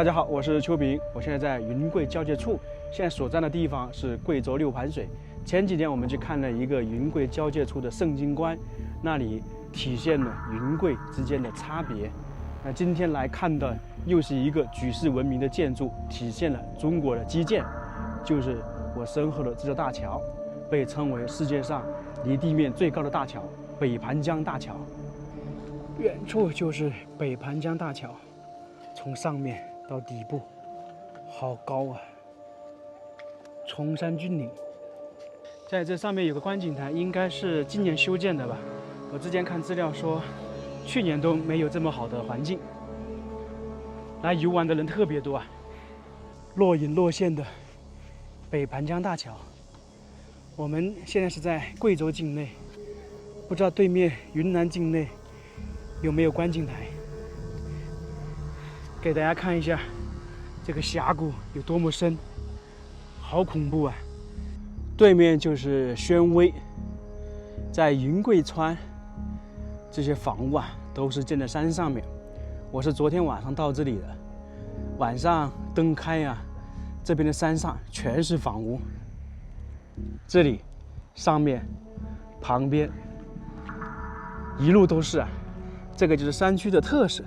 家好，我是邱平，我现在在云贵交界处，现在所站的地方是贵州六盘水。前几天我们去看了一个云贵交界处的圣经观，那里体现了云贵之间的差别。那今天来看的又是一个举世闻名的建筑，体现了中国的基建，就是我身后的这座大桥，被称为世界上离地面最高的大桥——北盘江大桥。远处就是北盘江大桥，从上面到底部，好高啊！崇山峻岭，在这上面有个观景台，应该是今年修建的吧？我之前看资料说，去年都没有这么好的环境。来游玩的人特别多啊，若隐若现的北盘江大桥。我们现在是在贵州境内，不知道对面云南境内有没有观景台？给大家看一下这个峡谷有多么深，好恐怖啊！对面就是宣威，在云贵川，这些房屋啊都是建在山上面。我是昨天晚上到这里的，晚上灯开啊，这边的山上全是房屋，这里、上面、旁边一路都是啊，这个就是山区的特色。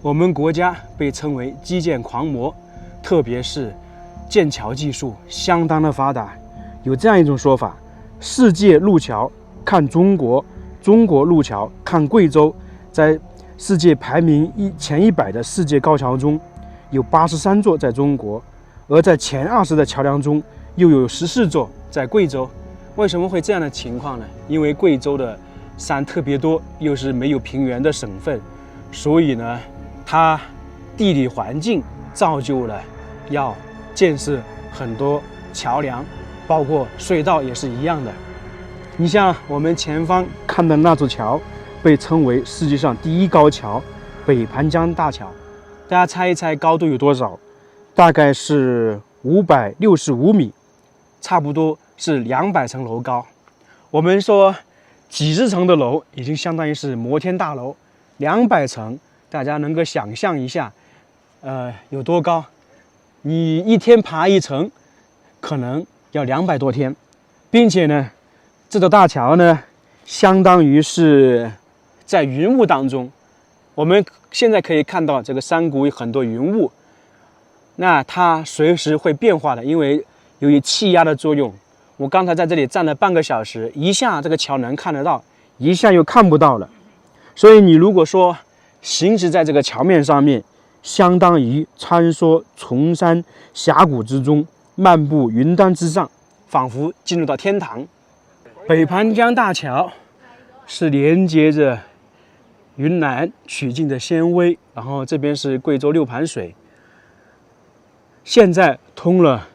我们国家被称为基建狂魔，特别是建桥技术相当的发达。有这样一种说法：世界路桥看中国，中国路桥看贵州。在世界排名前100的世界高桥中，有83座在中国，而在前20的桥梁中，又有14座在贵州。为什么会这样的情况呢？因为贵州的山特别多，又是没有平原的省份，所以呢，它地理环境造就了要建设很多桥梁，包括隧道也是一样的。你像我们前方看的那座桥，被称为世界上第1高桥——北盘江大桥。大家猜一猜高度有多少？大概是565米，差不多是200层楼高。我们说几十层的楼已经相当于是摩天大楼，200层。大家能够想象一下，有多高？你一天爬一层，可能要200多天，并且呢，这座大桥呢，相当于是在云雾当中。我们现在可以看到这个山谷有很多云雾，那它随时会变化的，因为由于气压的作用。我刚才在这里站了半个小时，一下这个桥能看得到，一下又看不到了。所以你如果说行驶在这个桥面上面，相当于穿梭崇山峡谷之中，漫步云端之上，仿佛进入到天堂。北盘江大桥是连接着云南曲靖的宣威，然后这边是贵州六盘水。现在通了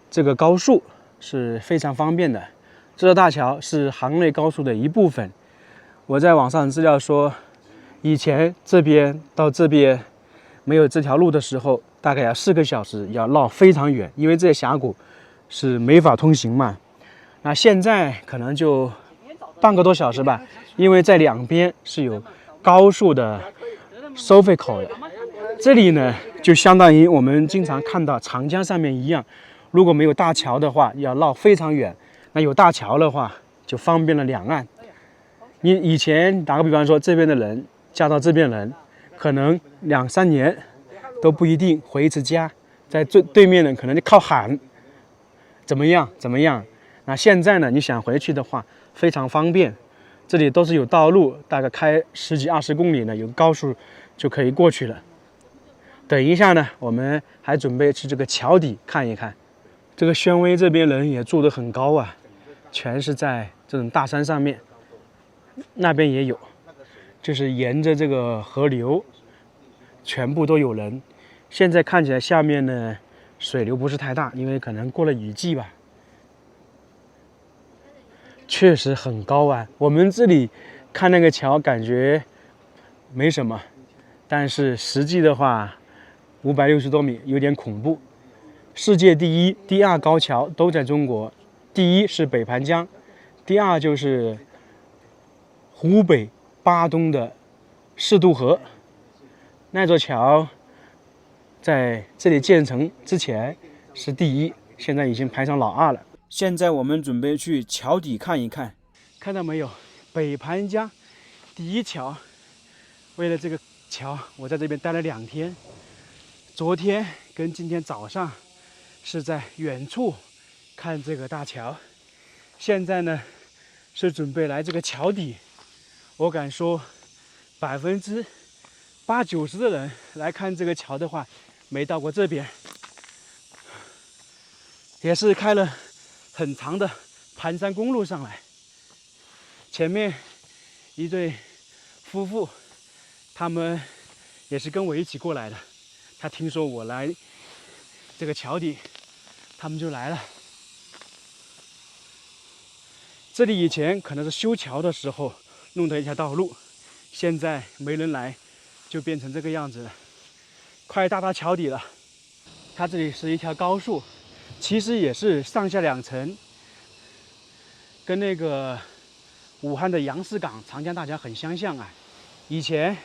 这个高速是非常方便的。这座大桥是杭内高速的一部分。我在网上资料说，以前这边到这边没有这条路的时候，大概要4个小时，要绕非常远，因为这些峡谷是没法通行嘛。那现在可能就半个多小时吧，因为在两边是有高速的收费口的。这里呢，就相当于我们经常看到长江上面一样，如果没有大桥的话，要绕非常远；那有大桥的话，就方便了两岸。你以前打个比方说，这边的人嫁到这边人，可能2、3年都不一定回一次家，在对面呢，可能就靠喊怎么样怎么样。那现在呢，你想回去的话，非常方便。这里都是有道路，大概开10几20公里呢，有高速就可以过去了。等一下呢，我们还准备去这个桥底看一看。这个宣威这边人也住得很高啊，全是在这种大山上面。那边也有，就是沿着这个河流，全部都有人。现在看起来下面呢，水流不是太大，因为可能过了雨季吧。确实很高啊！我们这里看那个桥感觉没什么，但是实际的话，560多米，有点恐怖。世界第1、第2高桥都在中国，第1是北盘江，第2就是湖北巴东的四渡河。那座桥在这里建成之前是第一，现在已经排上老二了。现在我们准备去桥底看一看，看到没有？北盘江第一桥。为了这个桥，我在这边待了2天。昨天跟今天早上是在远处看这个大桥，现在呢是准备来这个桥底。我敢说，80%、90%的人来看这个桥的话，没到过这边。也是开了很长的盘山公路上来。前面一对夫妇，他们也是跟我一起过来的。他听说我来这个桥底，他们就来了。这里以前可能是修桥的时候弄的一条道路，现在没人来，就变成这个样子了。快到桥底了，它这里是一条高速，其实也是上下2层，跟那个武汉的杨市港、长江大桥很相像啊。以前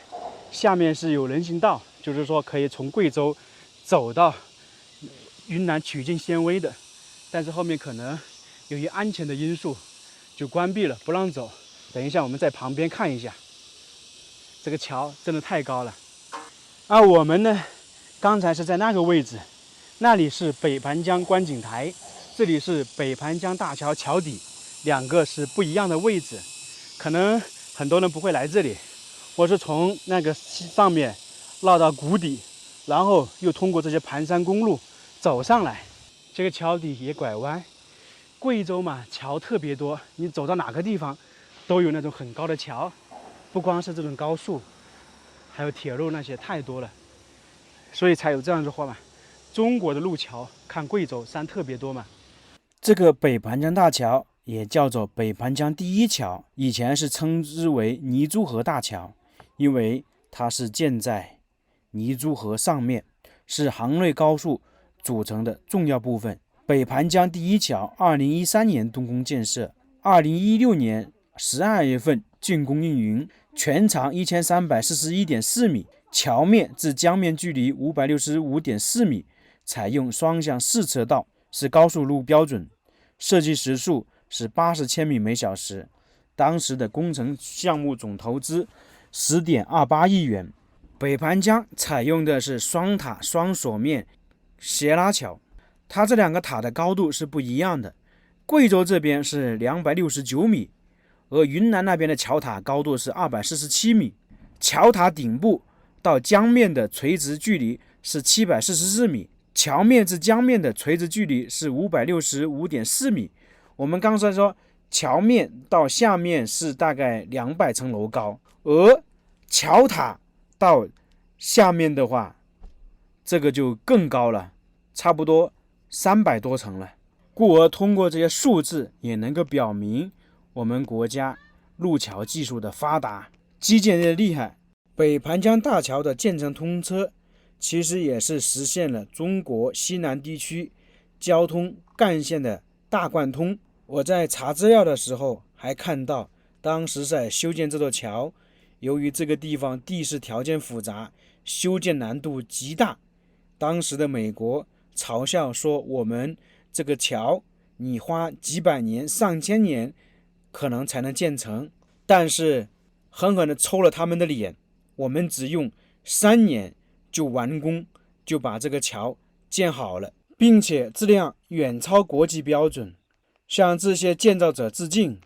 下面是有人行道，就是说可以从贵州走到云南曲靖纖维的，但是后面可能由于安全的因素就关闭了，不让走。等一下我们在旁边看一下，这个桥真的太高了。而我们呢，刚才是在那个位置，那里是北盘江观景台，这里是北盘江大桥桥底，两个是不一样的位置。可能很多人不会来这里，我是从那个上面绕到谷底，然后又通过这些盘山公路走上来。这个桥底也拐弯，贵州嘛，桥特别多，你走到哪个地方都有那种很高的桥，不光是这种高速，还有铁路，那些太多了，所以才有这样的话嘛，中国的路桥看贵州山特别多嘛。这个北盘江大桥也叫做北盘江第一桥，以前是称之为泥珠河大桥，因为它是建在泥珠河上面，是杭内高速组成的重要部分。北盘江第一桥2013年动工建设，2016年12月份竣工运营，全长1341.4米，桥面至江面距离565.4米，采用双向4车道，是高速路标准，设计时速是80千米每小时。当时的工程项目总投资10.28亿元。北盘江采用的是双塔双锁面斜拉桥，它这两个塔的高度是不一样的。贵州这边是269米，而云南那边的桥塔高度是247米。桥塔顶部到江面的垂直距离是744米，桥面至江面的垂直距离是565.4米。我们刚才说桥面到下面是大概200层楼高，而桥塔到下面的话，这个就更高了，差不多300多层了。故而通过这些数字也能够表明我们国家路桥技术的发达，基建的厉害。北盘江大桥的建成通车，其实也是实现了中国西南地区交通干线的大贯通。我在查资料的时候还看到，当时在修建这座桥，由于这个地方地势条件复杂，修建难度极大，当时的美国嘲笑说，我们这个桥你花几百年上千年可能才能建成，但是狠狠地抽了他们的脸，我们只用3年就完工，就把这个桥建好了，并且质量远超国际标准，向这些建造者致敬。